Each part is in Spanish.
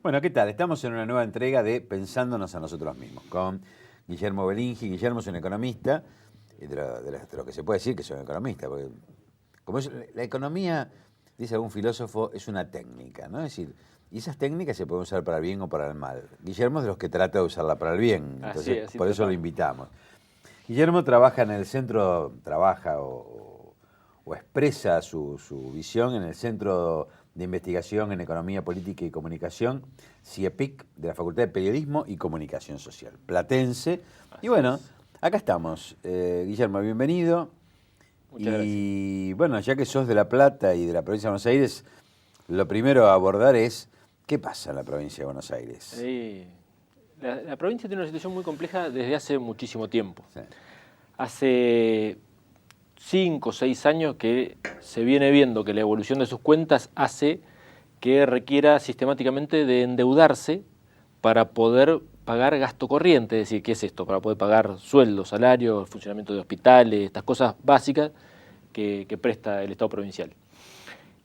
Bueno, ¿qué tal? Estamos en una nueva entrega de Pensándonos a nosotros mismos, con Guillermo Belingi. Guillermo es un economista, de lo que se puede decir que es un economista, porque como es, la economía, dice algún filósofo, es una técnica, ¿no? Es decir, y esas técnicas se pueden usar para el bien o para el mal. Guillermo es de los que trata de usarla para el bien, entonces Así por eso lo total. invitamos. Guillermo trabaja en el centro, o expresa su visión en el Centro de Investigación en Economía Política y Comunicación, CIEPIC, de la Facultad de Periodismo y Comunicación Social, platense. Y Así bueno, es. acá estamos. Guillermo, bienvenido. Muchas gracias. Y bueno, ya que sos de La Plata y de la provincia de Buenos Aires, lo primero a abordar es, ¿qué pasa en la provincia de Buenos Aires? La provincia tiene una situación muy compleja desde hace muchísimo tiempo. Sí. Hace 5 o 6 años que se viene viendo que la evolución de sus cuentas hace que requiera sistemáticamente de endeudarse para poder pagar gasto corriente. Es decir, ¿qué es esto? Para poder pagar sueldos, salarios, funcionamiento de hospitales, estas cosas básicas que presta el Estado provincial.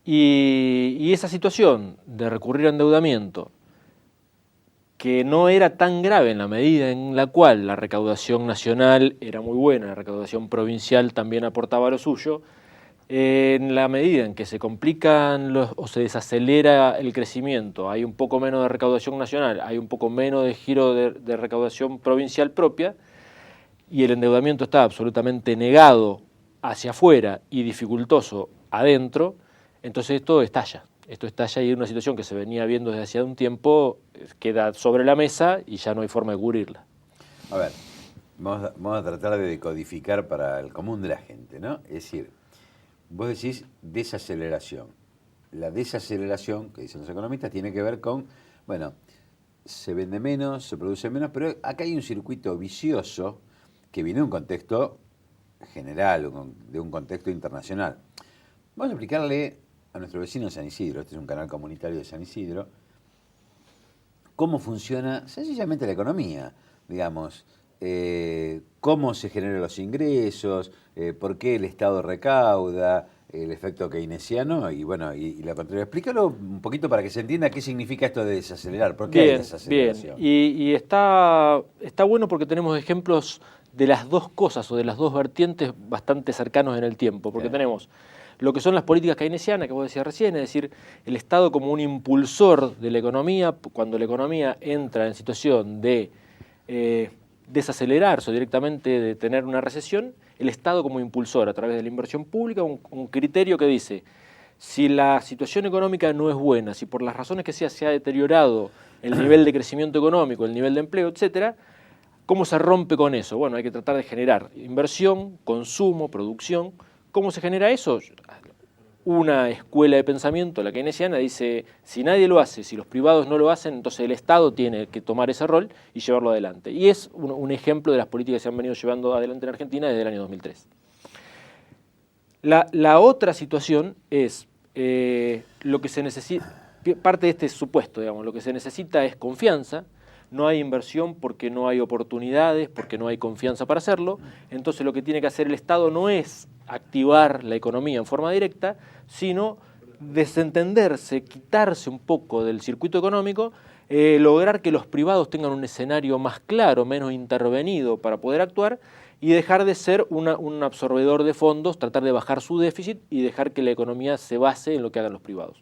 Y esa situación de recurrir a endeudamiento, que no era tan grave en la medida en la cual la recaudación nacional era muy buena, la recaudación provincial también aportaba lo suyo, en la medida en que se complican o se desacelera el crecimiento, hay un poco menos de recaudación nacional, hay un poco menos de giro de recaudación provincial propia, y el endeudamiento está absolutamente negado hacia afuera y dificultoso adentro, entonces esto estalla. Esto estalla y es una situación que se venía viendo desde hacía un tiempo, queda sobre la mesa y ya no hay forma de cubrirla. A ver, vamos a tratar de decodificar para el común de la gente, ¿no? Es decir, vos decís desaceleración. La desaceleración, que dicen los economistas, tiene que ver con, bueno, se vende menos, se produce menos, pero acá hay un circuito vicioso que viene de un contexto general, de un contexto internacional. Vamos a explicarle a nuestro vecino San Isidro, este es un canal comunitario de San Isidro, cómo funciona sencillamente la economía, digamos, cómo se generan los ingresos, por qué el Estado recauda, el efecto keynesiano y bueno, y la contraria. Explícalo un poquito para que se entienda qué significa esto de desacelerar, por qué hay Bien, bien. desaceleración. Y está bueno porque tenemos ejemplos de las dos cosas o de las dos vertientes bastante cercanos en el tiempo, porque Sí. tenemos lo que son las políticas keynesianas, que vos decías recién, es decir, el Estado como un impulsor de la economía, cuando la economía entra en situación de desacelerarse o directamente de tener una recesión, el Estado como impulsor a través de la inversión pública, un criterio que dice, si la situación económica no es buena, si por las razones que sea se ha deteriorado el nivel de crecimiento económico, el nivel de empleo, etcétera, ¿cómo se rompe con eso? Bueno, hay que tratar de generar inversión, consumo, producción. ¿Cómo se genera eso? Una escuela de pensamiento, la keynesiana, dice, si nadie lo hace, si los privados no lo hacen, entonces el Estado tiene que tomar ese rol y llevarlo adelante. Y es un ejemplo de las políticas que se han venido llevando adelante en Argentina desde el año 2003. La otra situación es lo que se necesita, parte de este supuesto, digamos, lo que se necesita es confianza, no hay inversión porque no hay oportunidades, porque no hay confianza para hacerlo, entonces lo que tiene que hacer el Estado no es activar la economía en forma directa, sino desentenderse, quitarse un poco del circuito económico, lograr que los privados tengan un escenario más claro, menos intervenido para poder actuar y dejar de ser un absorbedor de fondos, tratar de bajar su déficit y dejar que la economía se base en lo que hagan los privados.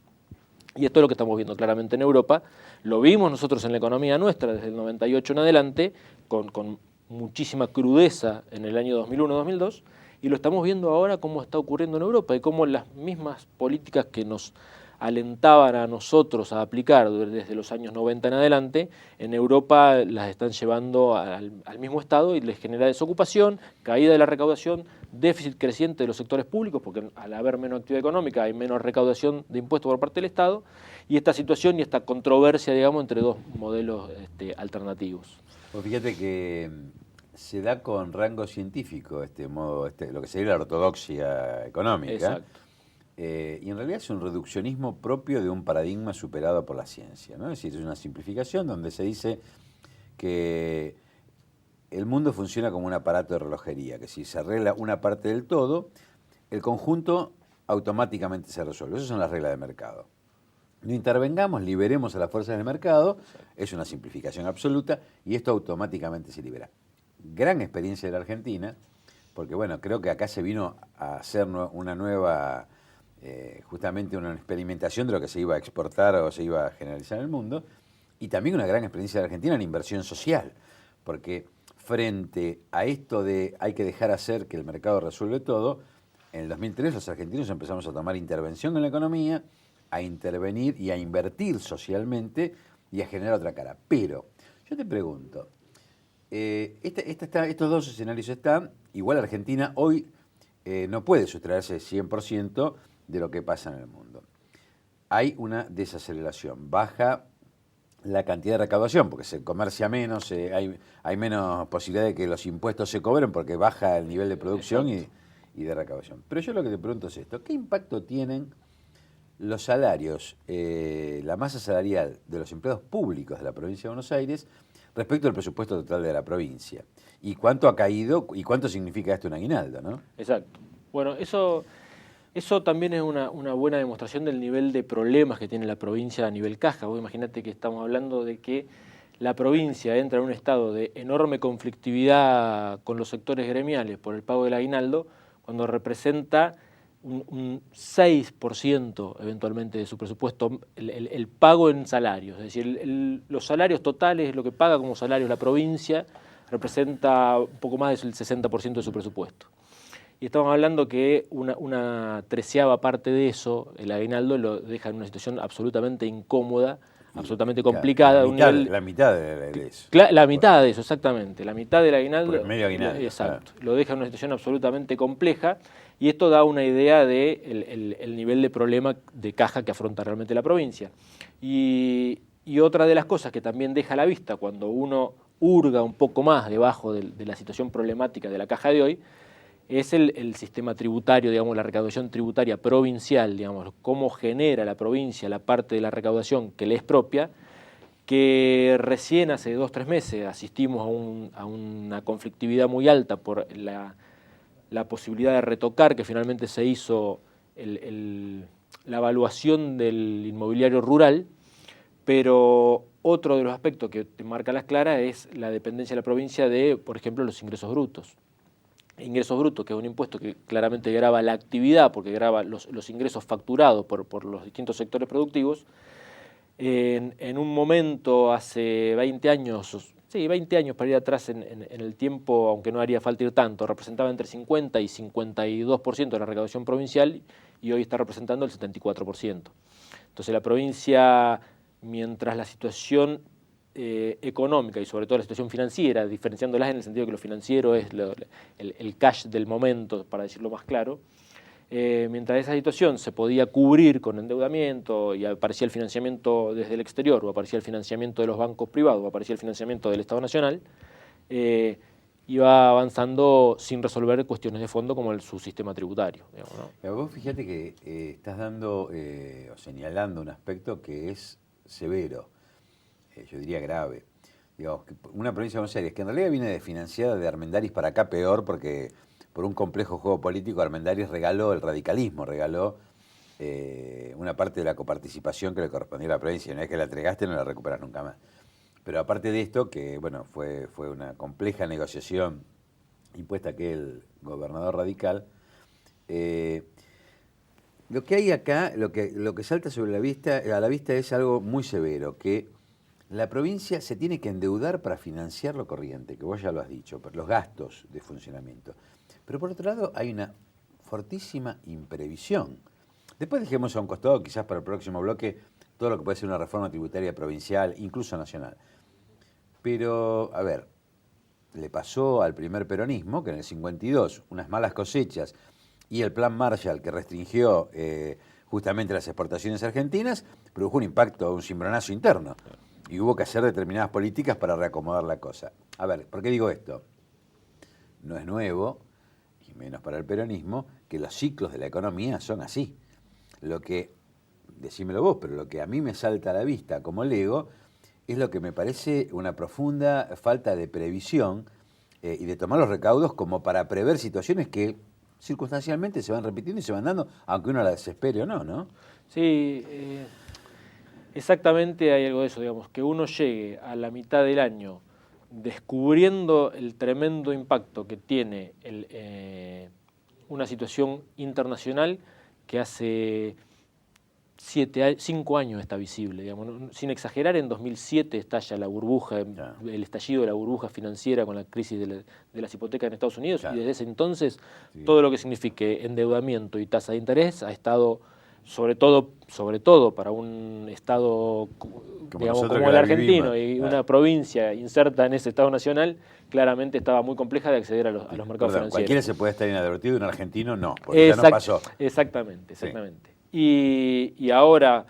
Y esto es lo que estamos viendo claramente en Europa. Lo vimos nosotros en la economía nuestra desde el 98 en adelante, con muchísima crudeza en el año 2001-2002, y lo estamos viendo ahora cómo está ocurriendo en Europa y cómo las mismas políticas que nos alentaban a nosotros a aplicar desde los años 90 en adelante, en Europa las están llevando al mismo estado y les genera desocupación, caída de la recaudación, déficit creciente de los sectores públicos, porque al haber menos actividad económica hay menos recaudación de impuestos por parte del Estado, y esta situación y esta controversia, digamos, entre dos modelos alternativos. Pues fíjate que se da con rango científico este modo, lo que sería la ortodoxia económica. Exacto. Y en realidad es un reduccionismo propio de un paradigma superado por la ciencia, ¿no? Es decir, es una simplificación donde se dice que el mundo funciona como un aparato de relojería, que si se arregla una parte del todo, el conjunto automáticamente se resuelve. Esas son las reglas de mercado. No intervengamos, liberemos a las fuerzas del mercado, es una simplificación absoluta y esto automáticamente se libera. Gran experiencia de la Argentina, porque bueno, creo que acá se vino a hacer una nueva, justamente una experimentación de lo que se iba a exportar o se iba a generalizar en el mundo, y también una gran experiencia de la Argentina en inversión social, porque frente a esto de hay que dejar hacer que el mercado resuelve todo, en el 2003 los argentinos empezamos a tomar intervención en la economía, a intervenir y a invertir socialmente y a generar otra cara. Pero yo te pregunto, estos dos escenarios están, igual Argentina hoy no puede sustraerse 100% de lo que pasa en el mundo. Hay una desaceleración, baja la cantidad de recaudación, porque se comercia menos, hay menos posibilidad de que los impuestos se cobren porque baja el nivel de producción y de recaudación. Pero yo lo que te pregunto es esto, ¿qué impacto tienen los salarios, la masa salarial de los empleados públicos de la provincia de Buenos Aires respecto al presupuesto total de la provincia? ¿Y cuánto ha caído y cuánto significa esto un aguinaldo, no? Exacto. Bueno, eso también es una buena demostración del nivel de problemas que tiene la provincia a nivel caja. Vos imaginate que estamos hablando de que la provincia entra en un estado de enorme conflictividad con los sectores gremiales por el pago del aguinaldo, cuando representa un 6% eventualmente de su presupuesto, el pago en salarios. Es decir, los salarios totales, lo que paga como salarios la provincia, representa un poco más del 60% de su presupuesto. Y estamos hablando que una treceava parte de eso, el aguinaldo, lo deja en una situación absolutamente incómoda, absolutamente complicada. La mitad de eso. La mitad de eso, exactamente. La mitad del aguinaldo. Por medio aguinaldo. Exacto. Lo deja en una situación absolutamente compleja y esto da una idea de el nivel de problema de caja que afronta realmente la provincia. Y otra de las cosas que también deja a la vista cuando uno hurga un poco más debajo de la situación problemática de la caja de hoy, es el sistema tributario, digamos, la recaudación tributaria provincial, digamos, cómo genera la provincia la parte de la recaudación que le es propia, que recién hace 2 o 3 meses asistimos a una conflictividad muy alta por la posibilidad de retocar, que finalmente se hizo la evaluación del inmobiliario rural, pero otro de los aspectos que te marca las claras es la dependencia de la provincia de, por ejemplo, los ingresos brutos. Ingresos brutos, que es un impuesto que claramente grava la actividad, porque grava los ingresos facturados por los distintos sectores productivos. En un momento, hace 20 años, sí, 20 años para ir atrás en el tiempo, aunque no haría falta ir tanto, representaba entre 50 y 52% de la recaudación provincial y hoy está representando el 74%. Entonces la provincia, mientras la situación económica y sobre todo la situación financiera, diferenciándolas en el sentido que lo financiero es el cash del momento, para decirlo más claro, mientras esa situación se podía cubrir con endeudamiento y aparecía el financiamiento desde el exterior o aparecía el financiamiento de los bancos privados o aparecía el financiamiento del Estado Nacional, iba avanzando sin resolver cuestiones de fondo como su sistema tributario. Digamos, ¿no? Vos fíjate que estás dando o señalando un aspecto que es severo, yo diría grave. Digamos, una provincia de Buenos Aires que en realidad viene desfinanciada de Armendáriz para acá peor porque por un complejo juego político Armendáriz regaló, el radicalismo regaló una parte de la coparticipación que le correspondía a la provincia. Una vez que la entregaste no la recuperas nunca más. Pero aparte de esto, que bueno, fue una compleja negociación impuesta aquel gobernador radical, lo que hay acá, lo que salta sobre a la vista es algo muy severo, que la provincia se tiene que endeudar para financiar lo corriente, que vos ya lo has dicho, los gastos de funcionamiento. Pero por otro lado hay una fortísima imprevisión. Después dejemos a un costado, quizás para el próximo bloque, todo lo que puede ser una reforma tributaria provincial, incluso nacional. Pero, a ver, le pasó al primer peronismo, que en el 52, unas malas cosechas y el plan Marshall, que restringió justamente las exportaciones argentinas, produjo un impacto, un cimbronazo interno. Y hubo que hacer determinadas políticas para reacomodar la cosa. A ver, ¿por qué digo esto? No es nuevo, y menos para el peronismo, que los ciclos de la economía son así. Lo que, decímelo vos, pero lo que a mí me salta a la vista como lego es lo que me parece una profunda falta de previsión y de tomar los recaudos como para prever situaciones que circunstancialmente se van repitiendo y se van dando, aunque uno las espere o no, ¿no? Sí, Exactamente, hay algo de eso, digamos, que uno llegue a la mitad del año descubriendo el tremendo impacto que tiene una situación internacional que hace 5 años está visible, digamos, sin exagerar. En 2007 estalla la burbuja, Claro. el estallido de la burbuja financiera con la crisis de las hipotecas en Estados Unidos, Claro. y desde ese entonces Sí. todo lo que signifique endeudamiento y tasa de interés ha estado, sobre todo para un Estado, digamos, nosotros como que el la argentino, vivimos. y Claro. una provincia inserta en ese Estado nacional, claramente estaba muy compleja de acceder a los mercados Perdón, cualquiera financieros. se puede estar inadvertido, un argentino no, porque ya no pasó. Exactamente. Sí. Y ahora,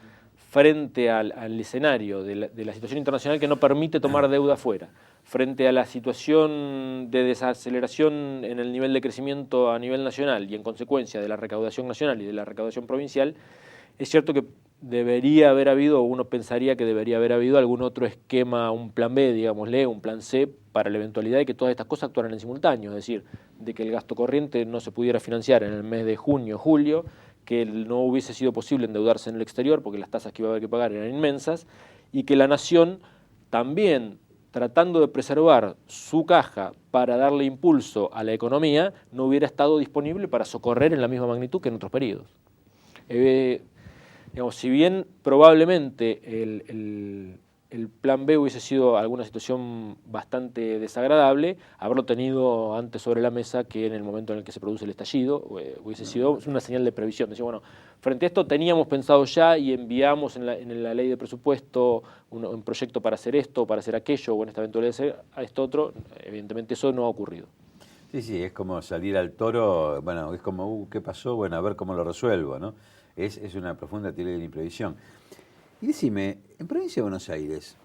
frente al escenario de la situación internacional que no permite tomar deuda afuera, frente a la situación de desaceleración en el nivel de crecimiento a nivel nacional y en consecuencia de la recaudación nacional y de la recaudación provincial, es cierto que debería haber habido, o uno pensaría que debería haber habido algún otro esquema, un plan B, digámosle, un plan C, para la eventualidad de que todas estas cosas actuaran en simultáneo, es decir, de que el gasto corriente no se pudiera financiar en el mes de junio, julio, que no hubiese sido posible endeudarse en el exterior porque las tasas que iba a haber que pagar eran inmensas, y que la nación también, tratando de preservar su caja para darle impulso a la economía, no hubiera estado disponible para socorrer en la misma magnitud que en otros periodos. Digamos, si bien probablemente el plan B hubiese sido alguna situación bastante desagradable, haberlo tenido antes sobre la mesa que en el momento en el que se produce el estallido hubiese sido una señal de previsión. Decir, bueno, frente a esto teníamos pensado ya y enviamos en la ley de presupuesto un proyecto para hacer esto, para hacer aquello, o en esta eventualidad de hacer a esto otro. Evidentemente eso no ha ocurrido. Sí, es como salir al toro, bueno, es como, ¿qué pasó? Bueno, a ver cómo lo resuelvo, ¿no? Es una profunda teoría de la imprevisión. Y decime, en Provincia de Buenos Aires,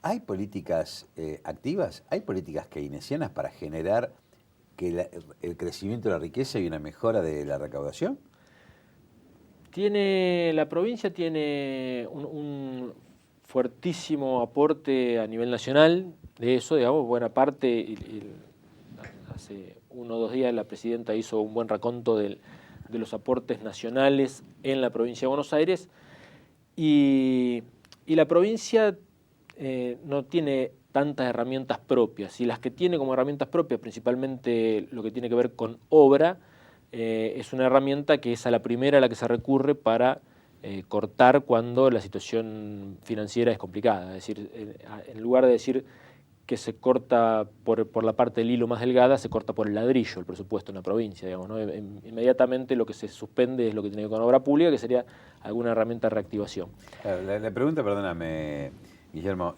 ¿hay políticas activas? ¿Hay políticas keynesianas para generar el crecimiento de la riqueza y una mejora de la recaudación? La provincia tiene un fuertísimo aporte a nivel nacional de eso, digamos, buena parte. Hace 1 o 2 días la presidenta hizo un buen raconto de los aportes nacionales en la provincia de Buenos Aires, y la provincia no tiene tantas herramientas propias, y las que tiene como herramientas propias, principalmente lo que tiene que ver con obra, es una herramienta que es a la primera a la que se recurre para cortar cuando la situación financiera es complicada. Es decir, en lugar de decir que se corta por la parte del hilo más delgada, se corta por el ladrillo el presupuesto en la provincia, digamos, ¿no? Inmediatamente lo que se suspende es lo que tiene que ver con obra pública, que sería alguna herramienta de reactivación. La pregunta, perdóname, Guillermo,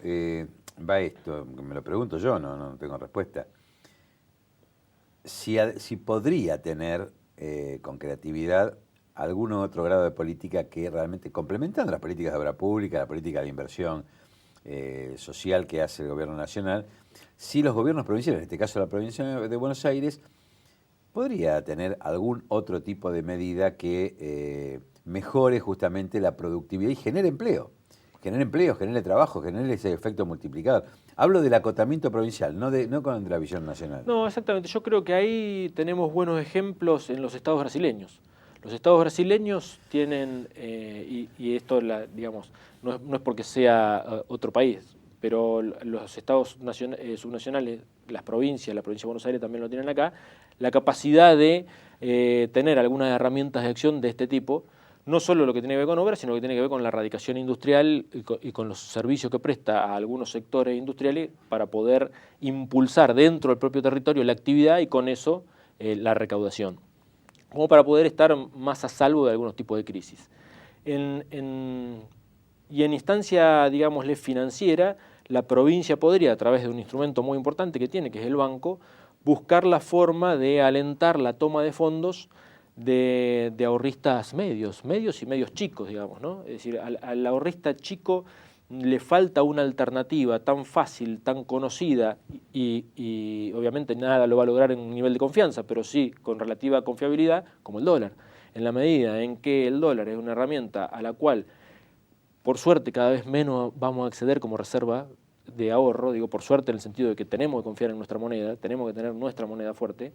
va esto, me lo pregunto yo, no tengo respuesta. Si podría tener con creatividad algún otro grado de política que realmente, complementando las políticas de obra pública, la política de inversión social que hace el gobierno nacional, si los gobiernos provinciales, en este caso la provincia de Buenos Aires, podría tener algún otro tipo de medida que mejore justamente la productividad y genere empleo, genere trabajo, genere ese efecto multiplicador. Hablo del acotamiento provincial, no con la visión nacional. No, exactamente. Yo creo que ahí tenemos buenos ejemplos en los estados brasileños. Los estados brasileños tienen, y esto, digamos, no es porque sea otro país, pero los estados subnacionales, las provincias, la provincia de Buenos Aires también lo tienen acá, la capacidad de tener algunas herramientas de acción de este tipo, no solo lo que tiene que ver con obras, sino lo que tiene que ver con la erradicación industrial y con los servicios que presta a algunos sectores industriales para poder impulsar dentro del propio territorio la actividad y con eso la recaudación, como para poder estar más a salvo de algunos tipos de crisis. Y en instancia, digámosle, financiera, la provincia podría, a través de un instrumento muy importante que tiene, que es el banco, buscar la forma de alentar la toma de fondos de ahorristas medios y medios chicos, digamos, ¿no? Es decir, al ahorrista chico le falta una alternativa tan fácil, tan conocida y obviamente nada lo va a lograr en un nivel de confianza, pero sí con relativa confiabilidad, como el dólar. En la medida en que el dólar es una herramienta a la cual, por suerte, cada vez menos vamos a acceder como reserva de ahorro, digo por suerte en el sentido de que tenemos que confiar en nuestra moneda, tenemos que tener nuestra moneda fuerte,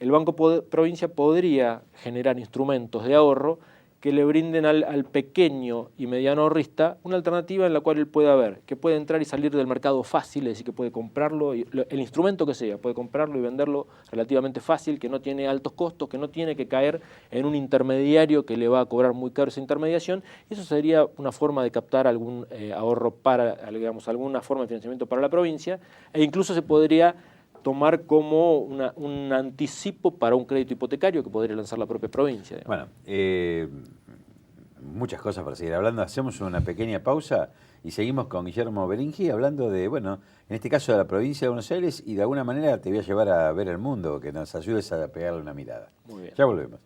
el Banco Provincia podría generar instrumentos de ahorro que le brinden al pequeño y mediano ahorrista una alternativa en la cual él pueda ver, que puede entrar y salir del mercado fácil, es decir, que puede comprarlo, el instrumento que sea, puede comprarlo y venderlo relativamente fácil, que no tiene altos costos, que no tiene que caer en un intermediario que le va a cobrar muy caro esa intermediación. Y eso sería una forma de captar algún ahorro para, digamos, alguna forma de financiamiento para la provincia, e incluso se podría tomar como un anticipo para un crédito hipotecario que podría lanzar la propia provincia. Bueno, muchas cosas para seguir hablando. Hacemos una pequeña pausa y seguimos con Guillermo Beringhi hablando de, bueno, en este caso de la provincia de Buenos Aires, y de alguna manera te voy a llevar a ver el mundo, que nos ayudes a pegarle una mirada. Muy bien. Ya volvemos.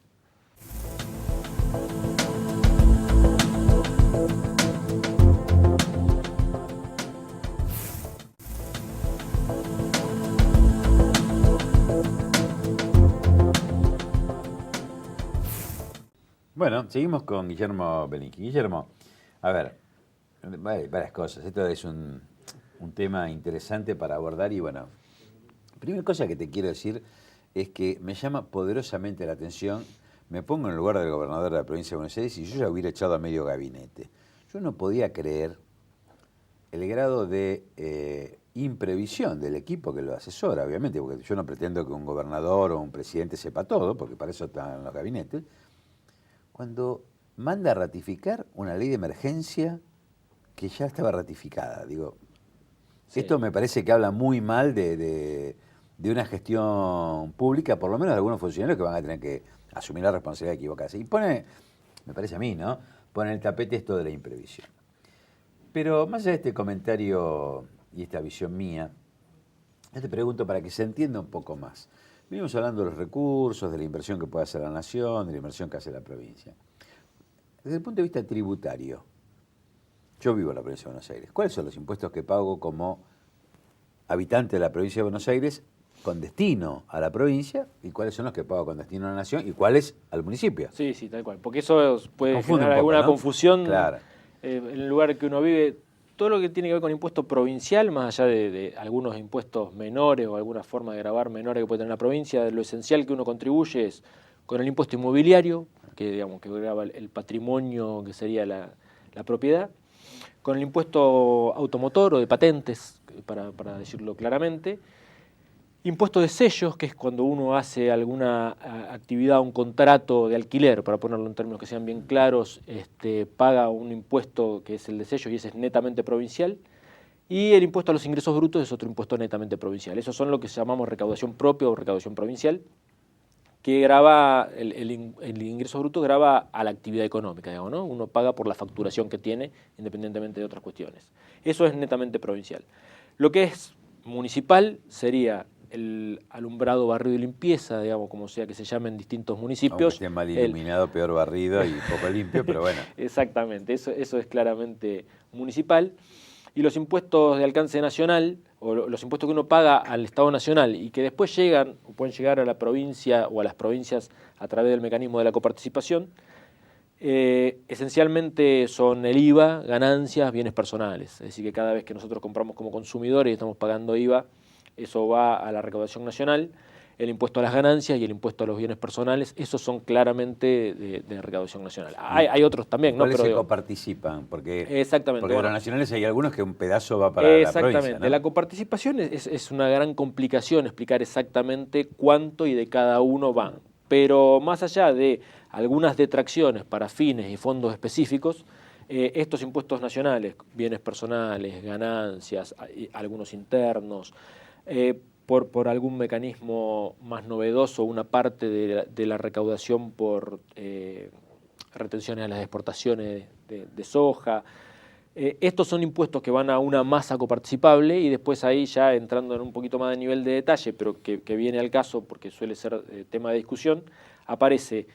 Bueno, seguimos con Guillermo Beringhi. Guillermo, a ver, varias cosas. Esto es un tema interesante para abordar y bueno, primera cosa que te quiero decir es que me llama poderosamente la atención, me pongo en el lugar del gobernador de la provincia de Buenos Aires y yo ya hubiera echado a medio gabinete. Yo no podía creer el grado de imprevisión del equipo que lo asesora, obviamente, porque yo no pretendo que un gobernador o un presidente sepa todo, porque para eso están los gabinetes, cuando manda a ratificar una ley de emergencia que ya estaba ratificada. Digo, sí. Esto me parece que habla muy mal de una gestión pública, por lo menos de algunos funcionarios que van a tener que asumir la responsabilidad de equivocarse. Y pone, me parece a mí, ¿no? Pone en el tapete esto de la imprevisión. Pero más allá de este comentario y esta visión mía, yo te pregunto para que se entienda un poco más. Venimos hablando de los recursos, de la inversión que puede hacer la nación, de la inversión que hace la provincia. Desde el punto de vista tributario, yo vivo en la provincia de Buenos Aires. ¿Cuáles son los impuestos que pago como habitante de la provincia de Buenos Aires con destino a la provincia y cuáles son los que pago con destino a la nación y cuáles al municipio? Sí, sí, tal cual. Porque eso puede Confunde generar un poco, alguna ¿no? confusión Claro. En el lugar que uno vive. Todo lo que tiene que ver con impuesto provincial, más allá de algunos impuestos menores o alguna forma de gravar menores que puede tener la provincia, lo esencial que uno contribuye es con el impuesto inmobiliario, que digamos que grava el patrimonio que sería la propiedad, con el impuesto automotor o de patentes, para decirlo claramente, impuesto de sellos, que es cuando uno hace alguna actividad, un contrato de alquiler, para ponerlo en términos que sean bien claros, paga un impuesto que es el de sellos y ese es netamente provincial. Y el impuesto a los ingresos brutos es otro impuesto netamente provincial. Esos son lo que llamamos recaudación propia o recaudación provincial, que grava, el ingreso bruto grava a la actividad económica, digamos, ¿no? Uno paga por la facturación que tiene, independientemente de otras cuestiones. Eso es netamente provincial. Lo que es municipal sería el alumbrado, barrido y limpieza, digamos, como sea que se llame en distintos municipios. Aunque esté mal iluminado, peor barrido y poco limpio, pero bueno. Exactamente, eso es claramente municipal. Y los impuestos de alcance nacional, o los impuestos que uno paga al Estado Nacional y que después llegan, o pueden llegar a la provincia o a las provincias a través del mecanismo de la coparticipación, esencialmente son el IVA, ganancias, bienes personales. Es decir, que cada vez que nosotros compramos como consumidores y estamos pagando IVA, eso va a la recaudación nacional. El impuesto a las ganancias y el impuesto a los bienes personales, esos son claramente de recaudación nacional. Hay otros también, ¿no? ¿Cuáles se coparticipan? Porque, exactamente. Porque bueno, de los nacionales hay algunos que un pedazo va para la provincia, ¿no? Exactamente. La coparticipación es una gran complicación explicar exactamente cuánto y de cada uno van. Pero más allá de algunas detracciones para fines y fondos específicos, estos impuestos nacionales, bienes personales, ganancias, algunos internos, por algún mecanismo más novedoso, una parte de la recaudación por retenciones a las exportaciones de soja. Estos son impuestos que van a una masa coparticipable y después ahí ya entrando en un poquito más de nivel de detalle, pero que viene al caso porque suele ser tema de discusión, aparece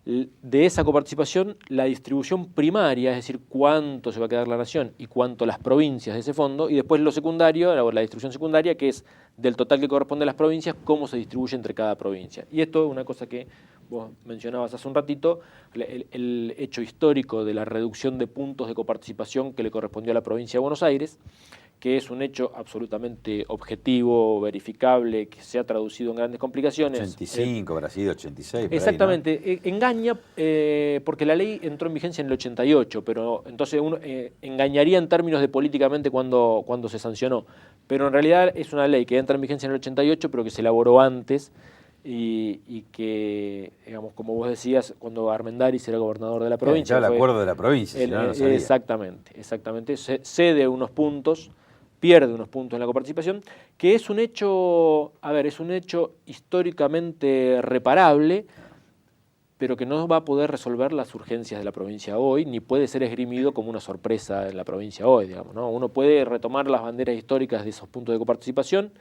de esa coparticipación la distribución primaria, es decir, cuánto se va a quedar la nación y cuánto las provincias de ese fondo, y después lo secundario, la distribución secundaria, que es del total que corresponde a las provincias, cómo se distribuye entre cada provincia. Y esto es una cosa que vos mencionabas hace un ratito, el hecho histórico de la reducción de puntos de coparticipación que le correspondió a la provincia de Buenos Aires, que es un hecho absolutamente objetivo, verificable, que se ha traducido en grandes complicaciones. 85, Brasil, 86. Exactamente, por ahí, ¿no? Engaña porque la ley entró en vigencia en el 88, pero entonces uno engañaría en términos de políticamente cuando se sancionó, pero en realidad es una ley que entra en vigencia en el 88, pero que se elaboró antes y que, digamos, como vos decías, cuando Armendáriz era gobernador de la provincia. Estaba el acuerdo de la provincia, si no, no salía. Exactamente, cede unos puntos, pierde unos puntos en la coparticipación, que es un hecho, es un hecho históricamente reparable, pero que no va a poder resolver las urgencias de la provincia hoy, ni puede ser esgrimido como una sorpresa en la provincia hoy, digamos, ¿no? Uno puede retomar las banderas históricas de esos puntos de coparticipación,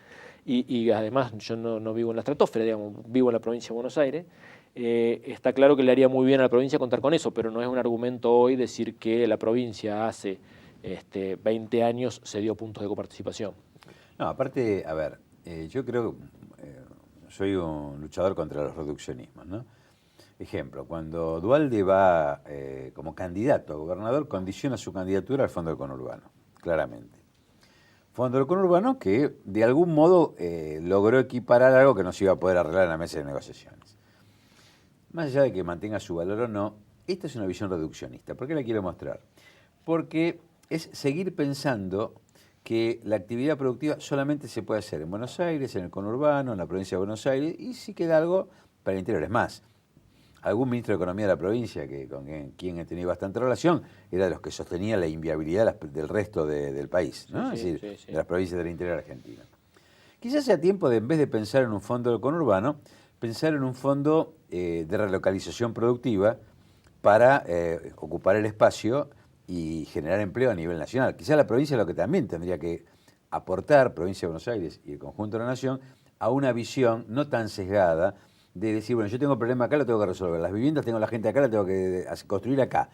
y además yo no vivo en la estratosfera, digamos, vivo en la provincia de Buenos Aires. Está claro que le haría muy bien a la provincia contar con eso, pero no es un argumento hoy decir que la provincia hace 20 años se dio puntos de coparticipación. No, aparte, a ver, yo creo que soy un luchador contra los reduccionismos, ¿no? Ejemplo, cuando Duhalde va como candidato a gobernador, condiciona su candidatura al Fondo del Conurbano, claramente. Fondo del Conurbano que de algún modo logró equiparar algo que no se iba a poder arreglar en la mesa de negociaciones. Más allá de que mantenga su valor o no, esta es una visión reduccionista. ¿Por qué la quiero mostrar? Porque es seguir pensando que la actividad productiva solamente se puede hacer en Buenos Aires, en el conurbano, en la provincia de Buenos Aires, y si queda algo para el interior. Es más, algún ministro de Economía de la provincia, con quien he tenido bastante relación, era de los que sostenía la inviabilidad del resto del país, ¿no? Sí, es decir, sí. de las provincias del interior argentino. Quizás sea tiempo de, en vez de pensar en un fondo del conurbano, pensar en un fondo de relocalización productiva para ocupar el espacio y generar empleo a nivel nacional. Quizás la provincia es lo que también tendría que aportar, provincia de Buenos Aires y el conjunto de la nación, a una visión no tan sesgada de decir, bueno, yo tengo un problema acá, lo tengo que resolver. Las viviendas, tengo la gente acá, la tengo que construir acá.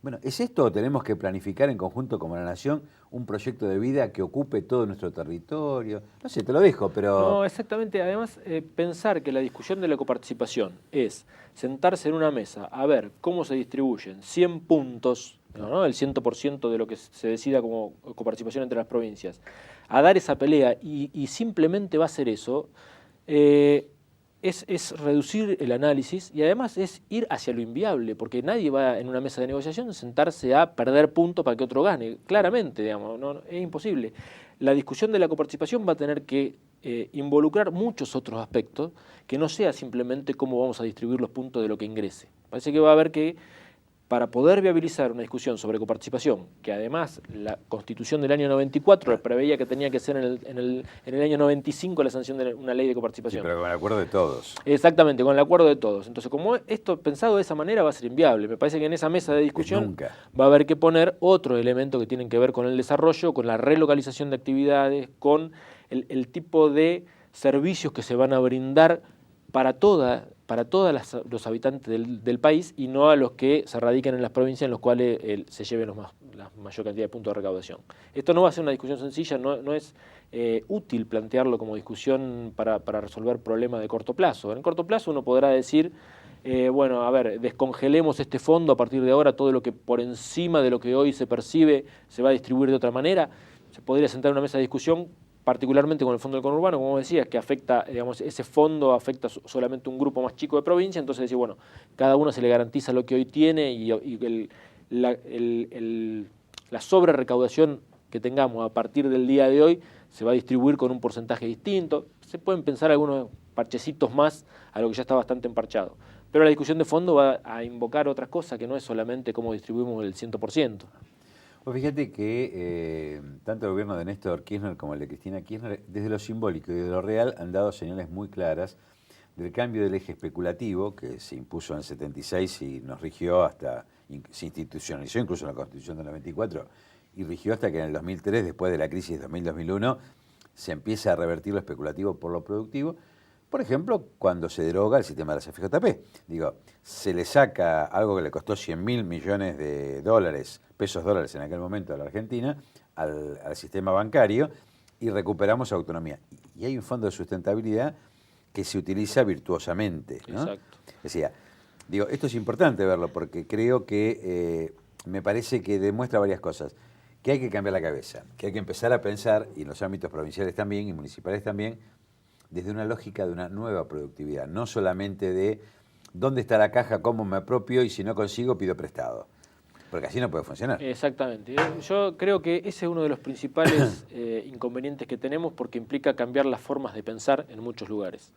Bueno, ¿es esto o tenemos que planificar en conjunto como la nación un proyecto de vida que ocupe todo nuestro territorio? No sé, te lo dejo, pero... No, exactamente. Además, pensar que la discusión de la coparticipación es sentarse en una mesa a ver cómo se distribuyen 100 puntos, ¿no? El 100% de lo que se decida como coparticipación entre las provincias, a dar esa pelea y simplemente va a ser eso, es reducir el análisis y además es ir hacia lo inviable, porque nadie va en una mesa de negociación a sentarse a perder puntos para que otro gane, claramente, digamos, no, es imposible. La discusión de la coparticipación va a tener que involucrar muchos otros aspectos, que no sea simplemente cómo vamos a distribuir los puntos de lo que ingrese. Parece que va a haber que, para poder viabilizar una discusión sobre coparticipación, que además la Constitución del año 94 preveía que tenía que ser en el año 95 la sanción de una ley de coparticipación. Sí, pero con el acuerdo de todos. Exactamente, con el acuerdo de todos. Entonces, como esto pensado de esa manera va a ser inviable, me parece que en esa mesa de discusión va a haber que poner otro elemento que tienen que ver con el desarrollo, con la relocalización de actividades, con el tipo de servicios que se van a brindar para todos los habitantes del país y no a los que se radican en las provincias en los cuales se lleven la mayor cantidad de puntos de recaudación. Esto no va a ser una discusión sencilla, no es útil plantearlo como discusión para resolver problemas de corto plazo. En el corto plazo uno podrá decir, descongelemos este fondo a partir de ahora, todo lo que por encima de lo que hoy se percibe se va a distribuir de otra manera. Se podría sentar en una mesa de discusión, particularmente con el Fondo del Conurbano, como decías, que afecta, digamos, ese fondo afecta solamente un grupo más chico de provincia, entonces decir, bueno, cada uno se le garantiza lo que hoy tiene y la sobre recaudación que tengamos a partir del día de hoy se va a distribuir con un porcentaje distinto. Se pueden pensar algunos parchecitos más a lo que ya está bastante emparchado. Pero la discusión de fondo va a invocar otras cosas que no es solamente cómo distribuimos el 100%. Pues fíjate que tanto el gobierno de Néstor Kirchner como el de Cristina Kirchner, desde lo simbólico y de lo real, han dado señales muy claras del cambio del eje especulativo que se impuso en el 76 y nos rigió hasta, se institucionalizó incluso en la Constitución del 94 y rigió hasta que en el 2003, después de la crisis 2000-2001, se empieza a revertir lo especulativo por lo productivo. Por ejemplo, cuando se deroga el sistema de las FJP. Digo, se le saca algo que le costó 100.000 millones de dólares, pesos dólares en aquel momento a la Argentina, al sistema bancario, y recuperamos autonomía. Y hay un fondo de sustentabilidad que se utiliza virtuosamente, ¿no? Exacto. Decía, esto es importante verlo porque creo que me parece que demuestra varias cosas. que hay que cambiar la cabeza, que hay que empezar a pensar, y en los ámbitos provinciales también y municipales también, desde una lógica de una nueva productividad, no solamente de dónde está la caja, cómo me apropio y si no consigo pido prestado, porque así no puede funcionar. Exactamente. Yo creo que ese es uno de los principales inconvenientes que tenemos porque implica cambiar las formas de pensar en muchos lugares.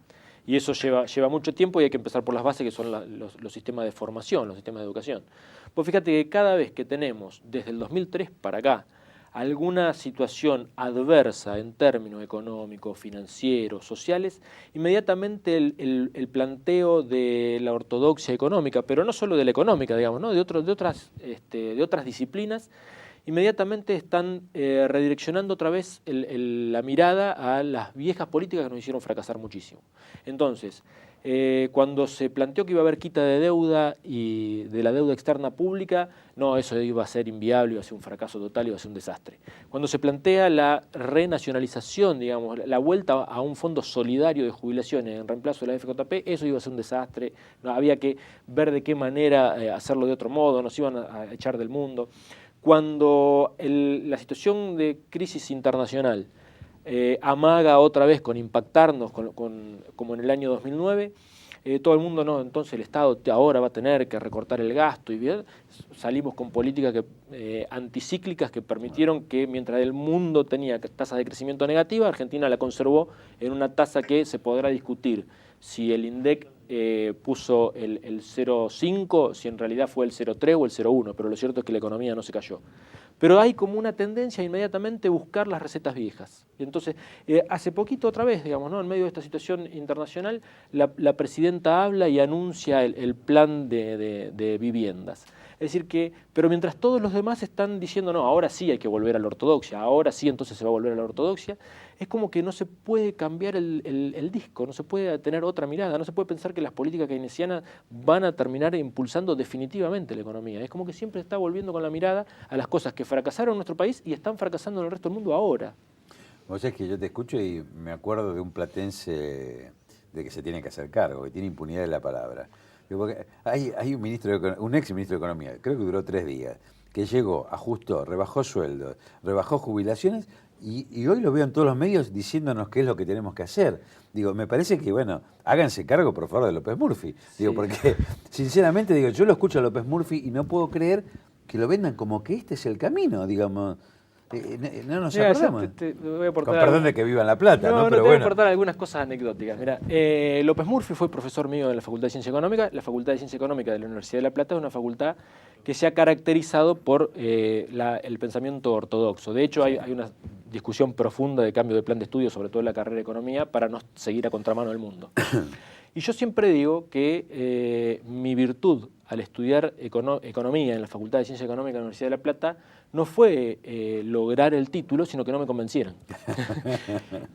Y eso lleva mucho tiempo y hay que empezar por las bases que son los sistemas de formación, los sistemas de educación. Pues fíjate que cada vez que tenemos, desde el 2003 para acá, alguna situación adversa en términos económicos, financieros, sociales, inmediatamente el planteo de la ortodoxia económica, pero no solo de la económica, digamos, ¿no? de otras disciplinas, inmediatamente están redireccionando otra vez la mirada a las viejas políticas que nos hicieron fracasar muchísimo. Entonces, cuando se planteó que iba a haber quita de deuda y de la deuda externa pública, no, eso iba a ser inviable, iba a ser un fracaso total, iba a ser un desastre. Cuando se plantea la renacionalización, digamos, la vuelta a un fondo solidario de jubilaciones en reemplazo de la FJP, eso iba a ser un desastre, no, había que ver de qué manera hacerlo de otro modo, nos iban a echar del mundo. Cuando la situación de crisis internacional amaga otra vez con impactarnos como en el año 2009, todo el mundo, no, entonces el Estado ahora va a tener que recortar el gasto y bien, salimos con políticas anticíclicas que permitieron que mientras el mundo tenía tasas de crecimiento negativa, Argentina la conservó en una tasa que se podrá discutir si el INDEC puso el 0,5, si en realidad fue el 0,3 o el 0,1, pero lo cierto es que la economía no se cayó. Pero hay como una tendencia a inmediatamente buscar las recetas viejas. Y entonces, hace poquito otra vez, digamos, ¿no? En medio de esta situación internacional, la presidenta habla y anuncia el plan de viviendas. Es decir que, pero mientras todos los demás están diciendo, no, ahora sí hay que volver a la ortodoxia, ahora sí entonces se va a volver a la ortodoxia, es como que no se puede cambiar el disco, no se puede tener otra mirada, no se puede pensar que las políticas keynesianas van a terminar impulsando definitivamente la economía. Es como que siempre está volviendo con la mirada a las cosas que fracasaron en nuestro país y están fracasando en el resto del mundo ahora. Vos sabés que yo te escucho y me acuerdo de un platense de que se tiene que hacer cargo, que tiene impunidad de la palabra. Porque hay un ex ministro de Economía, creo que duró 3 días, que llegó, ajustó, rebajó sueldos, rebajó jubilaciones y hoy lo veo en todos los medios diciéndonos qué es lo que tenemos que hacer. Digo, me parece que, bueno, háganse cargo, por favor, de López Murphy. Digo, porque, sinceramente, digo, yo lo escucho a López Murphy y no puedo creer que lo vendan como que este es el camino, digamos. No nos acordamos. Te voy a aportar con perdón de que viva en La Plata, ¿no? Pero Pero te voy a bueno. aportar algunas cosas anecdóticas. Mira, López Murphy fue profesor mío en la Facultad de Ciencia Económica. La Facultad de Ciencia Económica de la Universidad de La Plata es una facultad que se ha caracterizado por el pensamiento ortodoxo. De hecho, hay una discusión profunda de cambio de plan de estudio, sobre todo en la carrera de Economía, para no seguir a contramano del mundo. Y yo siempre digo que mi virtud al estudiar economía en la Facultad de Ciencia Económica de la Universidad de La Plata no fue lograr el título, sino que no me convencieran.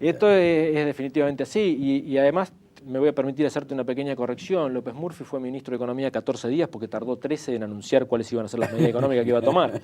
Esto es definitivamente así y además me voy a permitir hacerte una pequeña corrección. López Murphy fue ministro de Economía 14 días porque tardó 13 en anunciar cuáles iban a ser las medidas económicas que iba a tomar.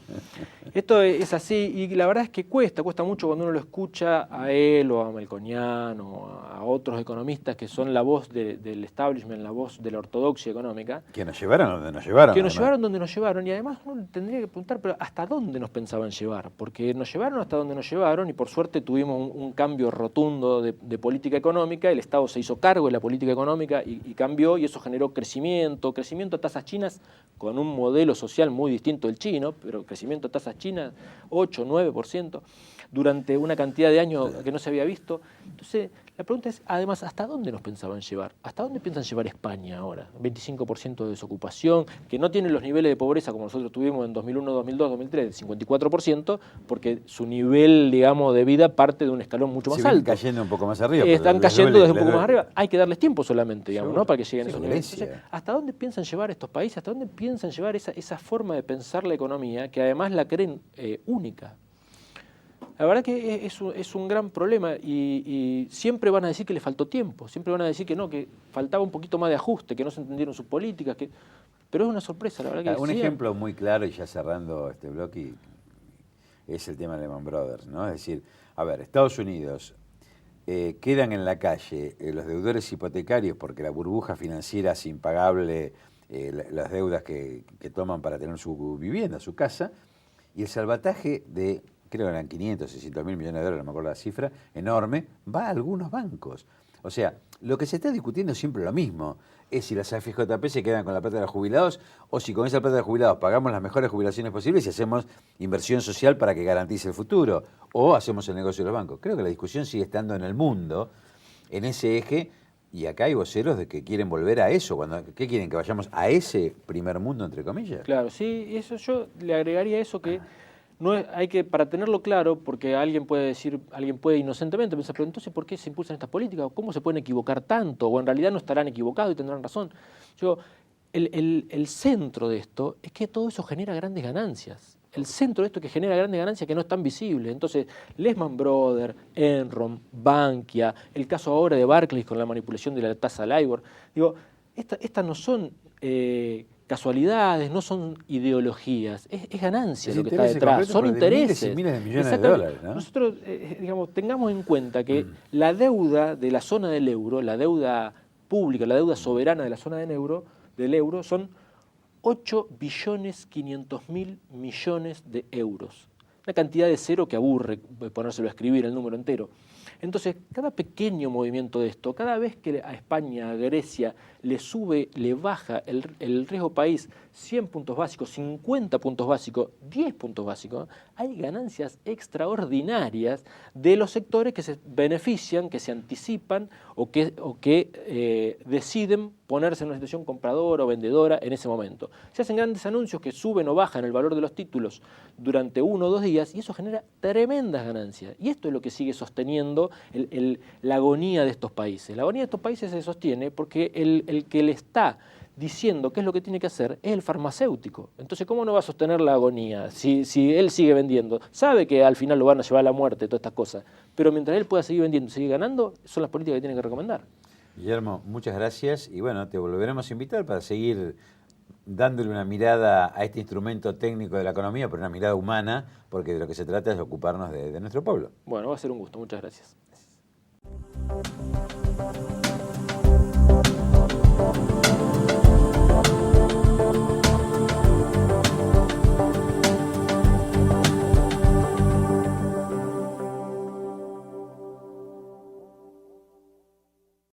Esto es así y la verdad es que cuesta mucho cuando uno lo escucha a él o a Melconian o a otros economistas que son la voz del establishment, la voz de la ortodoxia económica. Que nos llevaron donde nos llevaron. Que nos llevaron donde nos llevaron y además uno tendría que preguntar, pero ¿hasta dónde nos pensaban llevar? Porque nos llevaron hasta donde nos llevaron y por suerte tuvimos un cambio rotundo de política económica, el Estado se hizo cargo de la política económica y cambió y eso generó crecimiento a tasas chinas con un modelo social muy distinto del chino, pero crecimiento a tasas chinas 8, 9% durante una cantidad de años que no se había visto. Entonces, la pregunta es, además, ¿hasta dónde nos pensaban llevar? ¿Hasta dónde piensan llevar España ahora? 25% de desocupación, que no tiene los niveles de pobreza como nosotros tuvimos en 2001, 2002, 2003, 54%, porque su nivel, digamos, de vida parte de un escalón mucho más alto. Están cayendo un poco más arriba. Están cayendo desde un poco más arriba. Hay que darles tiempo solamente, digamos, ¿no? Para que lleguen a esos niveles. Grecia. Entonces, ¿hasta dónde piensan llevar estos países? ¿Hasta dónde piensan llevar esa forma de pensar la economía, que además la creen única? La verdad que es un gran problema y siempre van a decir que le faltó tiempo, siempre van a decir que no, que faltaba un poquito más de ajuste, que no se entendieron sus políticas, pero es una sorpresa, la verdad que un ejemplo muy claro, y ya cerrando este bloque, es el tema de Lehman Brothers, ¿no? Es decir, a ver, Estados Unidos quedan en la calle los deudores hipotecarios porque la burbuja financiera es impagable, las deudas que toman para tener su vivienda, su casa. Y el salvataje de, creo que eran 500, 600 mil millones de dólares, no me acuerdo la cifra, enorme, va a algunos bancos. O sea, lo que se está discutiendo es siempre lo mismo. Es si las AFJP se quedan con la plata de los jubilados o si con esa plata de los jubilados pagamos las mejores jubilaciones posibles y hacemos inversión social para que garantice el futuro o hacemos el negocio de los bancos. Creo que la discusión sigue estando en el mundo, en ese eje, y acá hay voceros de que quieren volver a eso. ¿Qué quieren? ¿Que vayamos a ese primer mundo, entre comillas? Claro, sí, eso yo le agregaría eso que no es, hay que, para tenerlo claro, porque alguien puede decir, alguien puede inocentemente pensar, pero entonces ¿por qué se impulsan estas políticas? ¿O cómo se pueden equivocar tanto? ¿O en realidad no estarán equivocados y tendrán razón? El centro de esto es que todo eso genera grandes ganancias. El centro de esto que genera grandes ganancias que no están visibles. Entonces, Lehman Brothers, Enron, Bankia, el caso ahora de Barclays con la manipulación de la tasa LIBOR, digo, estas no son casualidades, no son ideologías, es ganancia lo que está detrás, son intereses. Miles y miles de millones de dólares, ¿no? Nosotros, tengamos en cuenta que la deuda de la zona del euro, la deuda pública, la deuda soberana de la zona del euro son 8.500.000 millones de euros. Una cantidad de cero que aburre ponérselo a escribir el número entero. Entonces, cada pequeño movimiento de esto, cada vez que a España, a Grecia, le baja el riesgo país 100 puntos básicos, 50 puntos básicos, 10 puntos básicos, hay ganancias extraordinarias de los sectores que se benefician, que se anticipan o que deciden ponerse en una situación compradora o vendedora en ese momento. Se hacen grandes anuncios que suben o bajan el valor de los títulos durante 1 o 2 días y eso genera tremendas ganancias. Y esto es lo que sigue sosteniendo la agonía de estos países. La agonía de estos países se sostiene porque el que le está diciendo qué es lo que tiene que hacer es el farmacéutico. Entonces, ¿cómo no va a sostener la agonía si él sigue vendiendo? Sabe que al final lo van a llevar a la muerte, todas estas cosas, pero mientras él pueda seguir vendiendo y seguir ganando, son las políticas que tiene que recomendar. Guillermo, muchas gracias y bueno, te volveremos a invitar para seguir dándole una mirada a este instrumento técnico de la economía, pero una mirada humana, porque de lo que se trata es de ocuparnos de nuestro pueblo. Bueno, va a ser un gusto, muchas gracias.